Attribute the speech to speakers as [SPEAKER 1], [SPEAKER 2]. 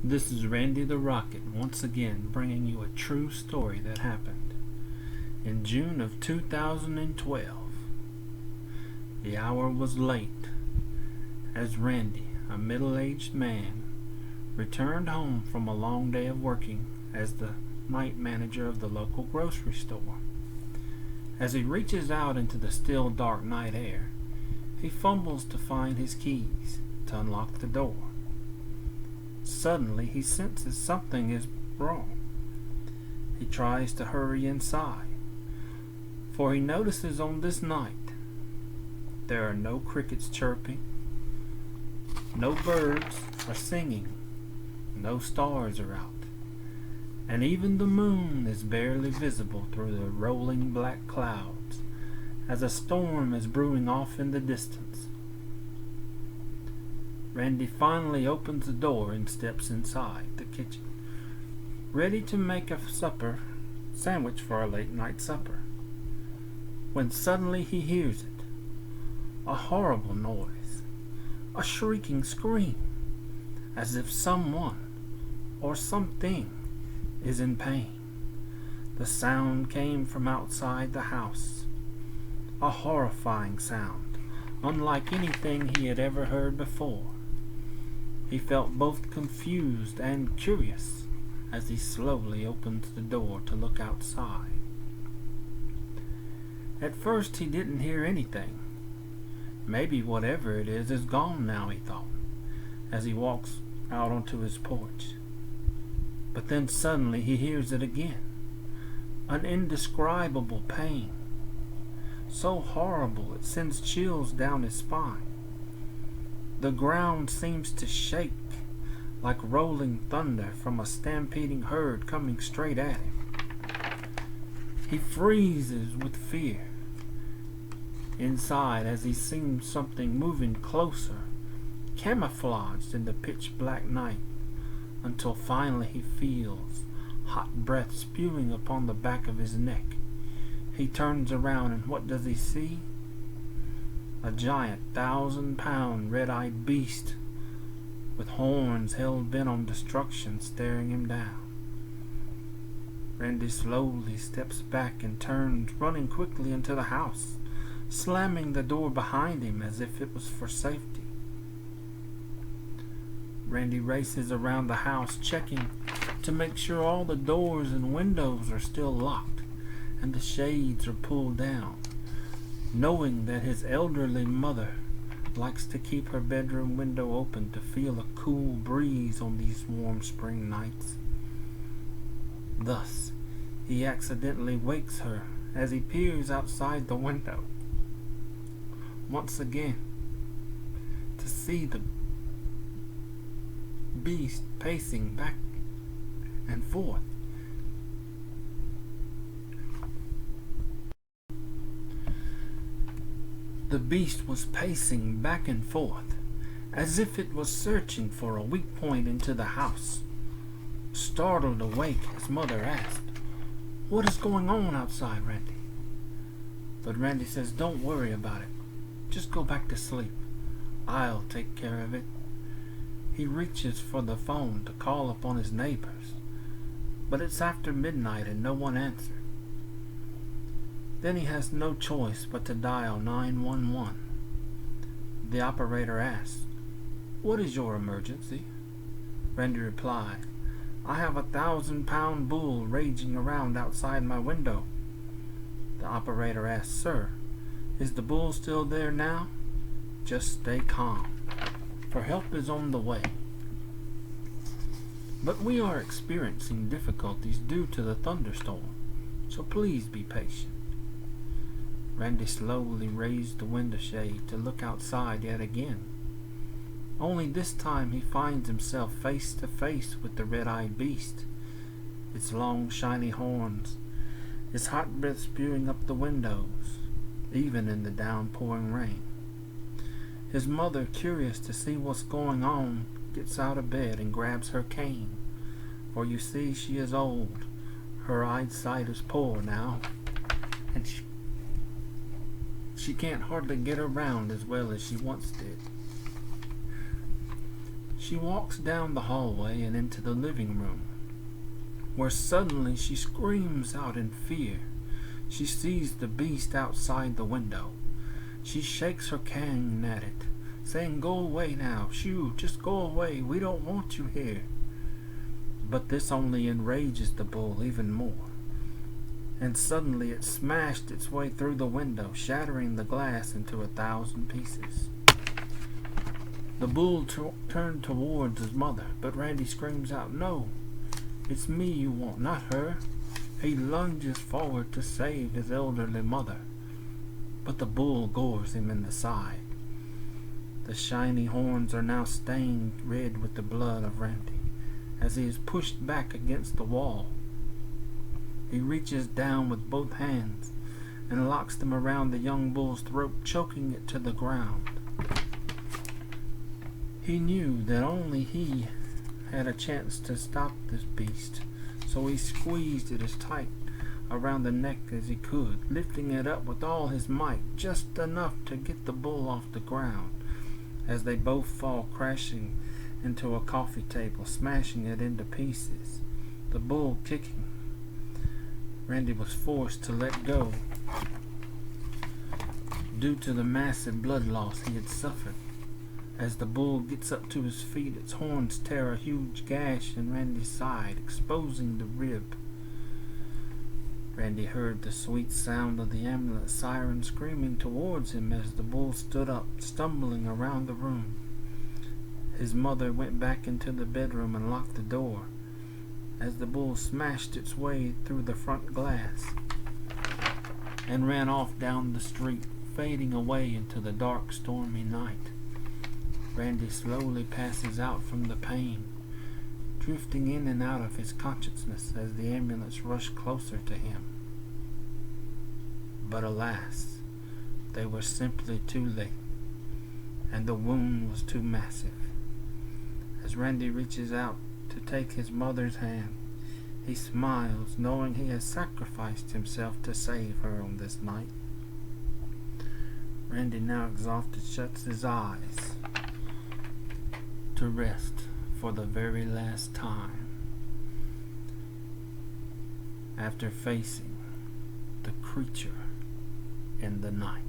[SPEAKER 1] This is Randy the Rocket once again bringing you a true story that happened in June of 2012. The hour was late as Randy, a middle-aged man, returned home from a long day of working as the night manager of the local grocery store. As he reaches out into the still dark night air, he fumbles to find his keys to unlock the door. Suddenly he senses something is wrong. He tries to hurry inside, for he notices on this night there are no crickets chirping, no birds are singing, no stars are out, and even the moon is barely visible through the rolling black clouds as a storm is brewing off in the distance. Randy finally opens the door and steps inside the kitchen, ready to make a sandwich for a late night supper, when suddenly he hears it. A horrible noise, a shrieking scream, as if someone or something is in pain. The sound came from outside the house, a horrifying sound, unlike anything he had ever heard before. He felt both confused and curious as he slowly opened the door to look outside. At first he didn't hear anything. Maybe whatever it is gone now, he thought, as he walks out onto his porch. But then suddenly he hears it again. An indescribable pain, so horrible it sends chills down his spine. The ground seems to shake like rolling thunder from a stampeding herd coming straight at him. He freezes with fear inside as he sees something moving closer, camouflaged in the pitch black night, until finally he feels hot breath spewing upon the back of his neck. He turns around, and what does he see? A giant 1,000-pound red-eyed beast with horns held bent on destruction staring him down. Randy slowly steps back and turns, running quickly into the house, slamming the door behind him as if it was for safety. Randy races around the house, checking to make sure all the doors and windows are still locked and the shades are pulled down, knowing that his elderly mother likes to keep her bedroom window open to feel a cool breeze on these warm spring nights. Thus, he accidentally wakes her as he peers outside the window once again to see the beast pacing back and forth. The beast was pacing back and forth as if it was searching for a weak point into the house. Startled awake, his mother asked, "What is going on outside, Randy?" But Randy says, "Don't worry about it. Just go back to sleep. I'll take care of it." He reaches for the phone to call upon his neighbors, but it's after midnight and no one answered. Then he has no choice but to dial 911. The operator asks, "What is your emergency?" Randy replied, "I have a 1,000-pound bull raging around outside my window." The operator asks, "Sir, is the bull still there now? Just stay calm, for help is on the way. But we are experiencing difficulties due to the thunderstorm, so please be patient." Randy slowly raised the window shade to look outside yet again. Only this time he finds himself face to face with the red-eyed beast, its long shiny horns, its hot breath spewing up the windows, even in the downpouring rain. His mother, curious to see what's going on, gets out of bed and grabs her cane, for you see she is old. Her eyesight is poor now, and she can't hardly get around as well as she once did. She walks down the hallway and into the living room, where suddenly she screams out in fear. She sees the beast outside the window. She shakes her cane at it, saying, "Go away now, shoo, just go away, we don't want you here." But this only enrages the bull even more, and suddenly it smashed its way through the window, shattering the glass into 1,000 pieces. The bull turned towards his mother, but Randy screams out, "No, it's me you want, not her." He lunges forward to save his elderly mother, but the bull gores him in the side. The shiny horns are now stained red with the blood of Randy as he is pushed back against the wall. He reaches down with both hands and locks them around the young bull's throat, choking it to the ground. He knew that only he had a chance to stop this beast, so he squeezed it as tight around the neck as he could, lifting it up with all his might, just enough to get the bull off the ground, as they both fall crashing into a coffee table, smashing it into pieces, the bull kicking. Randy was forced to let go due to the massive blood loss he had suffered. As the bull gets up to his feet, its horns tear a huge gash in Randy's side, exposing the rib. Randy heard the sweet sound of the ambulance siren screaming towards him as the bull stood up, stumbling around the room. His mother went back into the bedroom and locked the door as the bull smashed its way through the front glass and ran off down the street, fading away into the dark, stormy night. Randy slowly passes out from the pain, drifting in and out of his consciousness as the ambulance rushed closer to him. But alas, they were simply too late, and the wound was too massive. As Randy reaches out to take his mother's hand, he smiles, knowing he has sacrificed himself to save her on this night. Randy, now exhausted, shuts his eyes to rest for the very last time after facing the creature in the night.